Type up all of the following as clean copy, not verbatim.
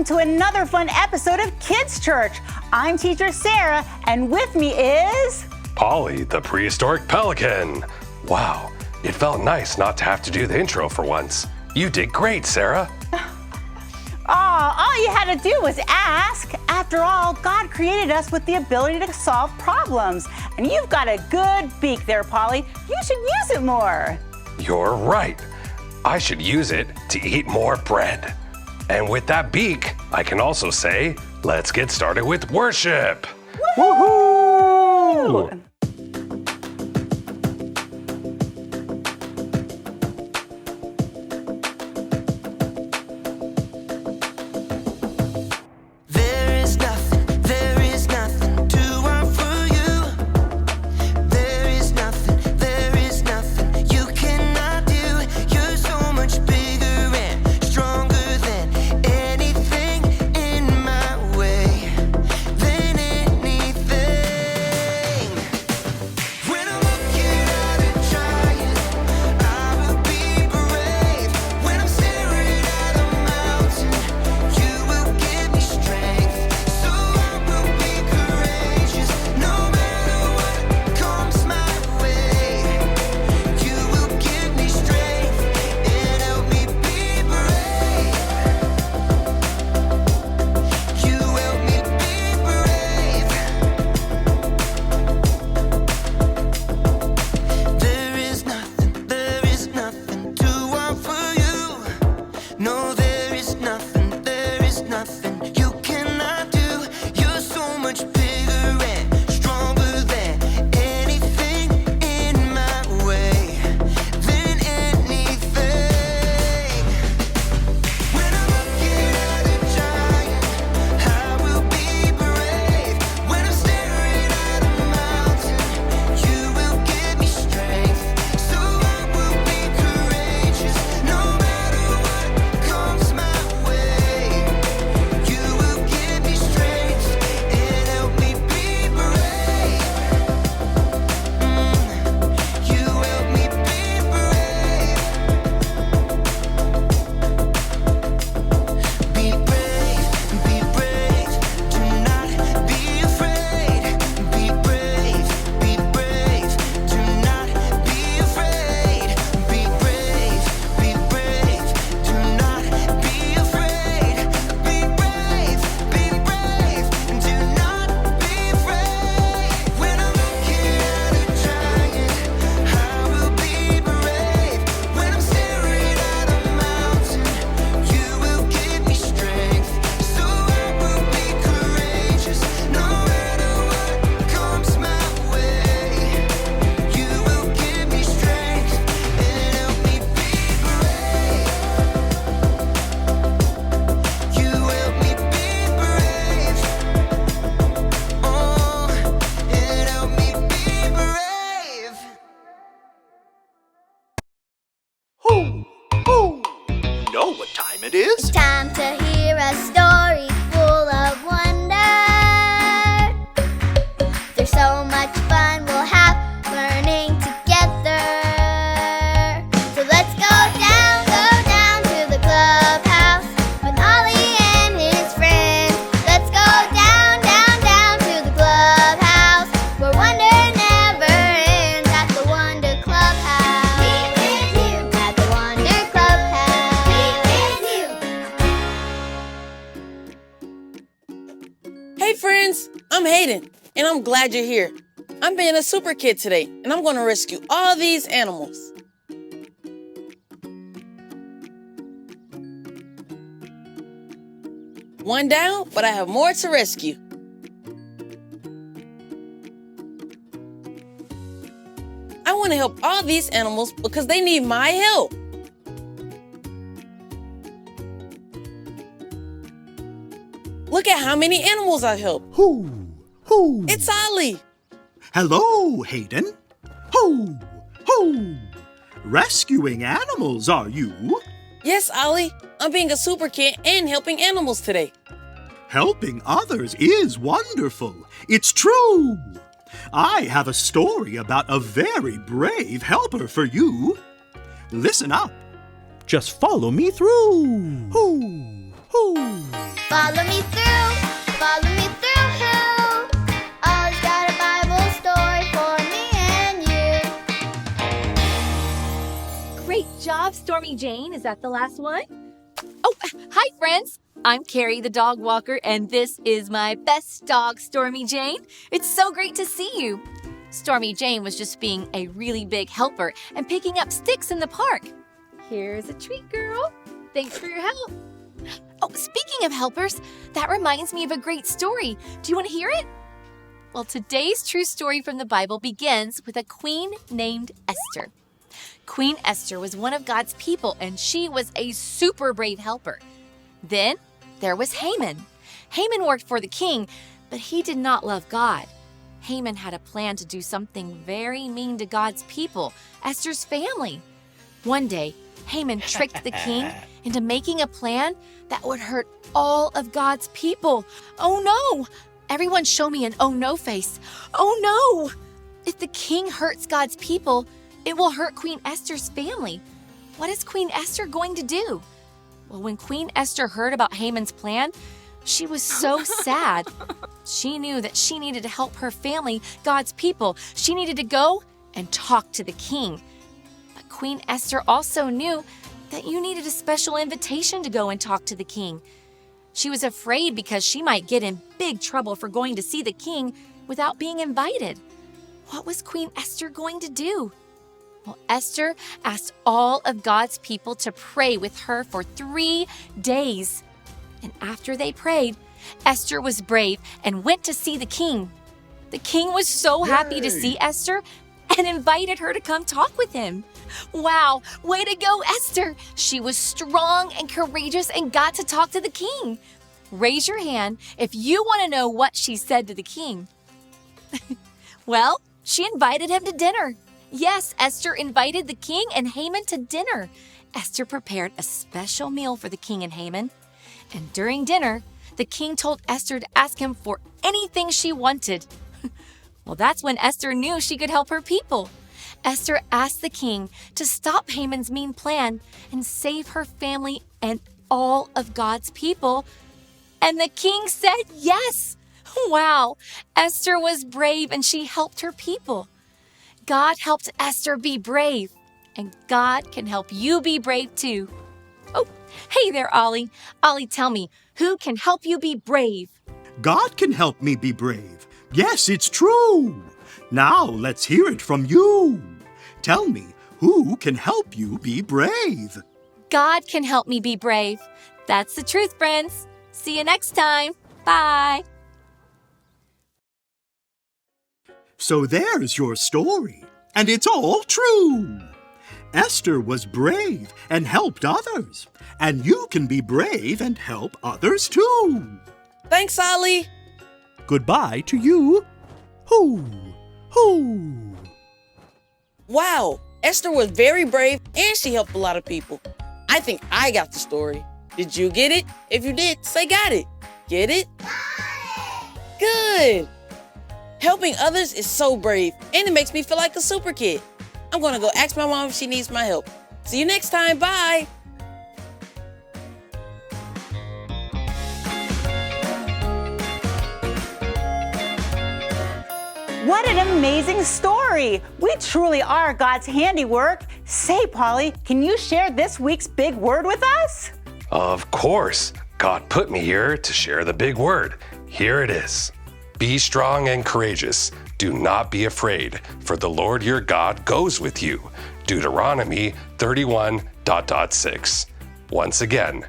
to another fun episode of Kids Church. I'm teacher Sarah, and with me is... Paulie, the prehistoric pelican. Wow, it felt nice not to have to do the intro for once. You did great, Sarah. All you had to do was ask. After all, God created us with the ability to solve problems. And you've got a good beak there, Paulie. You should use it more. You're right. I should use it to eat more bread. And with that beak, I can also say, let's get started with worship. Woohoo! It's time to hear a story full of wonder. There's so much fun we'll have learning together. So let's go down to the clubhouse with Ollie and his friends. Let's go down to the clubhouse where wonder never ends at the Wonder Clubhouse. Meet with you at the Wonder Clubhouse. Hey friends, I'm Hayden, and I'm glad you're here. I'm being a super kid today, and I'm going to rescue all these animals. One down, but I have more to rescue. I want to help all these animals because they need my help. Look at how many animals I helped. Who? It's Ollie. Hello, Hayden. Who? Rescuing animals, are you? Yes, Ollie. I'm being a super kid and helping animals today. Helping others is wonderful. It's true. I have a story about a very brave helper for you. Listen up. Just follow me through. Hoo! Follow me through, follow me through, who? Ollie's got a Bible story for me and you. Great job, Stormy Jane. Is that the last one? Oh, hi, friends. I'm Carrie, the dog walker, and this is my best dog, Stormy Jane. It's so great to see you. Stormy Jane was just being a really big helper and picking up sticks in the park. Here's a treat, girl. Thanks for your help. Oh, speaking of helpers, that reminds me of a great story. Do you want to hear it? Well, today's true story from the Bible begins with a queen named Esther. Queen Esther was one of God's people, and she was a super brave helper. Then there was Haman. Haman worked for the king, but he did not love God. Haman had a plan to do something very mean to God's people, Esther's family. One day, Haman tricked the king into making a plan that would hurt all of God's people. Oh no! Everyone show me an oh no face. Oh no! If the king hurts God's people, it will hurt Queen Esther's family. What is Queen Esther going to do? Well, when Queen Esther heard about Haman's plan, she was so sad. She knew that she needed to help her family, God's people. She needed to go and talk to the king. But Queen Esther also knew that you needed a special invitation to go and talk to the king. She was afraid because she might get in big trouble for going to see the king without being invited. What was Queen Esther going to do? Well, Esther asked all of God's people to pray with her for 3 days. And after they prayed, Esther was brave and went to see the king. The king was so happy to see Esther and invited her to come talk with him. Wow, way to go, Esther! She was strong and courageous and got to talk to the king. Raise your hand if you want to know what she said to the king. Well, she invited him to dinner. Yes, Esther invited the king and Haman to dinner. Esther prepared a special meal for the king and Haman. And during dinner, the king told Esther to ask him for anything she wanted. Well, that's when Esther knew she could help her people. Esther asked the king to stop Haman's mean plan and save her family and all of God's people. And the king said yes. Wow, Esther was brave and she helped her people. God helped Esther be brave, and God can help you be brave too. Oh, hey there, Ollie. Ollie, tell me, who can help you be brave? God can help me be brave. Yes, it's true. Now let's hear it from you. Tell me, who can help you be brave? God can help me be brave. That's the truth, friends. See you next time. Bye. So there's your story, and it's all true. Esther was brave and helped others, and you can be brave and help others too. Thanks, Ollie. Goodbye to you. Hoo, hoo. Wow, Esther was very brave and she helped a lot of people. I think I got the story. Did you get it? If you did, say got it. Get it? Good. Helping others is so brave, and it makes me feel like a super kid. I'm gonna go ask my mom if she needs my help. See you next time. Bye. What an amazing story! We truly are God's handiwork. Say, Paulie, can you share this week's big word with us? Of course. God put me here to share the big word. Here it is. Be strong and courageous. Do not be afraid, for the Lord your God goes with you. Deuteronomy 31:6. Once again,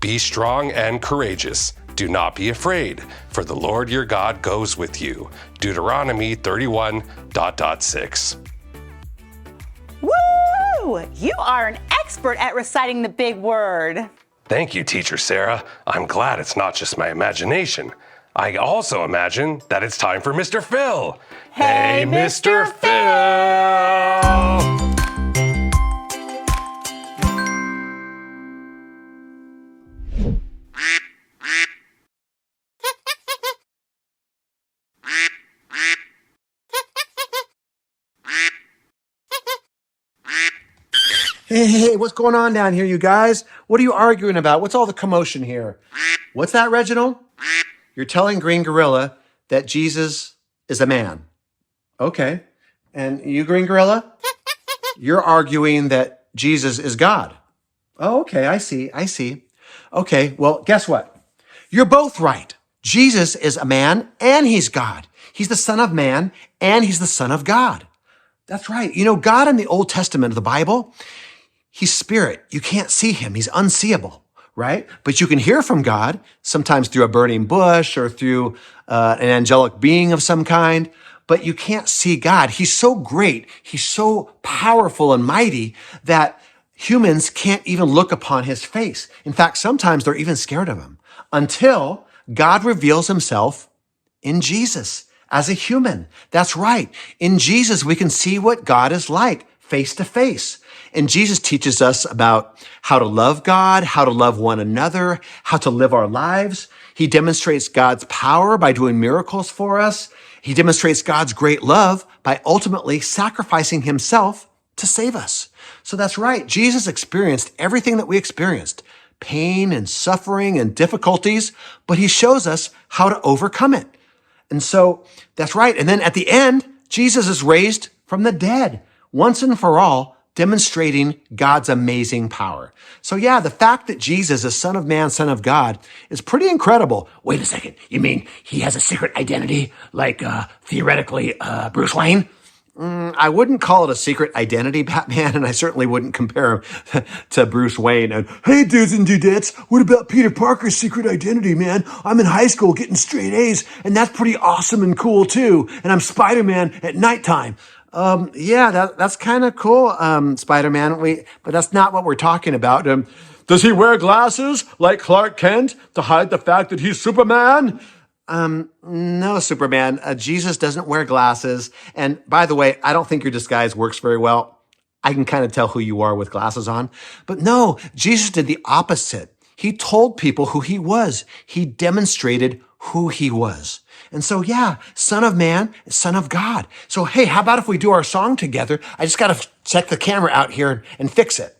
be strong and courageous. Do not be afraid, for the Lord your God goes with you. Deuteronomy 31:6. Woo! You are an expert at reciting the big word. Thank you, Teacher Sarah. I'm glad it's not just my imagination. I also imagine that it's time for Mr. Phil. Hey, Mr. Phil! Hey, what's going on down here, you guys? What are you arguing about? What's all the commotion here? What's that, Reginald? You're telling Green Gorilla that Jesus is a man. Okay. And you, Green Gorilla? You're arguing that Jesus is God. Oh, okay. I see. Okay. Well, guess what? You're both right. Jesus is a man and he's God. He's the Son of Man and he's the Son of God. That's right. You know, God in the Old Testament of the Bible, he's spirit. You can't see him. He's unseeable, right? But you can hear from God, sometimes through a burning bush or through an angelic being of some kind, but you can't see God. He's so great. He's so powerful and mighty that humans can't even look upon his face. In fact, sometimes they're even scared of him until God reveals himself in Jesus as a human. That's right. In Jesus, we can see what God is like face to face. And Jesus teaches us about how to love God, how to love one another, how to live our lives. He demonstrates God's power by doing miracles for us. He demonstrates God's great love by ultimately sacrificing himself to save us. So that's right. Jesus experienced everything that we experienced, pain and suffering and difficulties, but he shows us how to overcome it. And so that's right. And then at the end, Jesus is raised from the dead once and for all, demonstrating God's amazing power. So yeah, the fact that Jesus is Son of Man, Son of God is pretty incredible. Wait a second. You mean he has a secret identity like theoretically Bruce Wayne? I wouldn't call it a secret identity, Batman, and I certainly wouldn't compare him to Bruce Wayne. And hey, dudes and dudettes, what about Peter Parker's secret identity, man? I'm in high school getting straight A's, and that's pretty awesome and cool too. And I'm Spider-Man at nighttime. Yeah, that's kind of cool, Spider-Man. But that's not what we're talking about. Does he wear glasses like Clark Kent to hide the fact that he's Superman? No, Superman. Jesus doesn't wear glasses. And by the way, I don't think your disguise works very well. I can kind of tell who you are with glasses on. But no, Jesus did the opposite. He told people who he was. He demonstrated who he was. And so, yeah, Son of Man, Son of God. So, hey, how about if we do our song together? I just got to check the camera out here and fix it.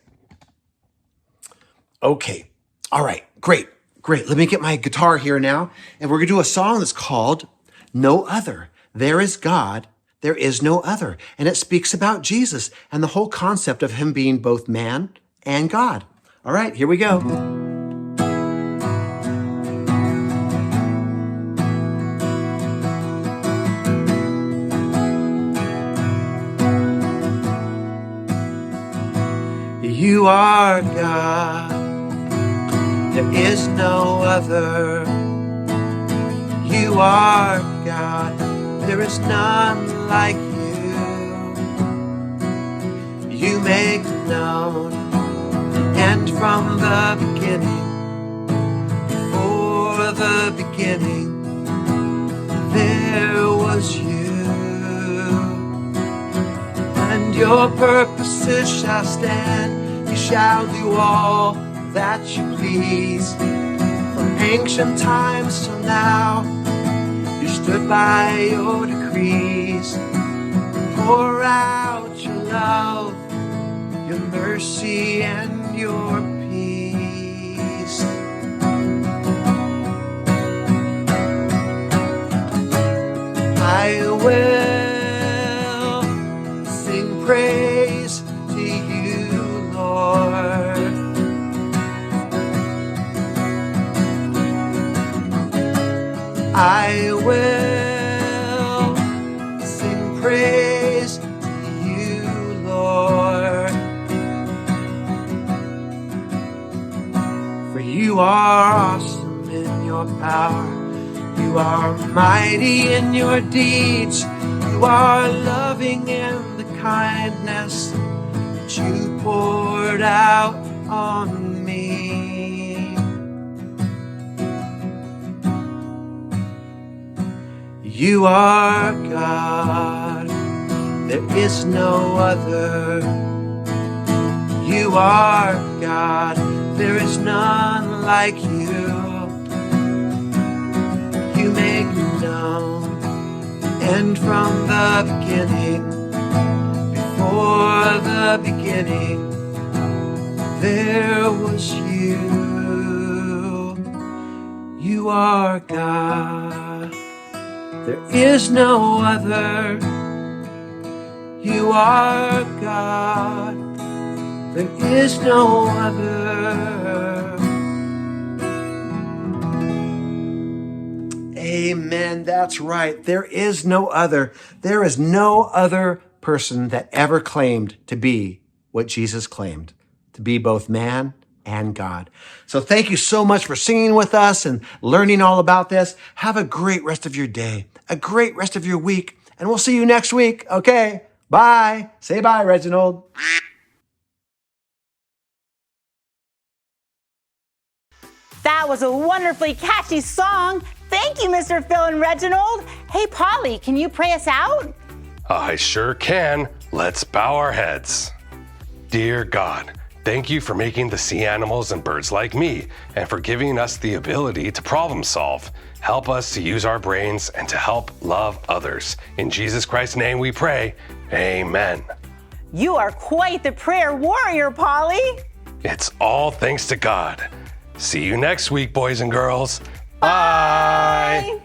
Okay. All right. Great. Let me get my guitar here now. And we're going to do a song that's called No Other. There is God. There is no other. And it speaks about Jesus and the whole concept of him being both man and God. All right, here we go. You are God. There is no other. You are God. There is none like you. You make known the end from the beginning. Before the beginning, there was you. And your purposes shall stand. You shall do all that you please. From ancient times till now, you stood by your decrees. Pour out your love, your mercy, and your peace. I will sing praise to you, Lord. I will sing praise to you, Lord. For you are awesome in your power. You are mighty in your deeds. You are loving in the kindness that you poured out on me. You are God, there is no other. You are God, there is none like you. You make known the end from the beginning. Before the beginning, there was you. You are God. There is no other. You are God. There is no other. Amen. That's right. There is no other. There is no other person that ever claimed to be what Jesus claimed, to be both man and God. So thank you so much for singing with us and learning all about this. Have a great rest of your day, a great rest of your week, and we'll see you next week. Okay, bye. Say bye, Reginald. That was a wonderfully catchy song. Thank you, Mr. Phil and Reginald. Hey, Paulie, can you pray us out? I sure can. Let's bow our heads. Dear God, thank you for making the sea animals and birds like me, and for giving us the ability to problem solve. Help us to use our brains and to help love others. In Jesus Christ's name we pray. Amen. You are quite the prayer warrior, Paulie. It's all thanks to God. See you next week, boys and girls. Bye.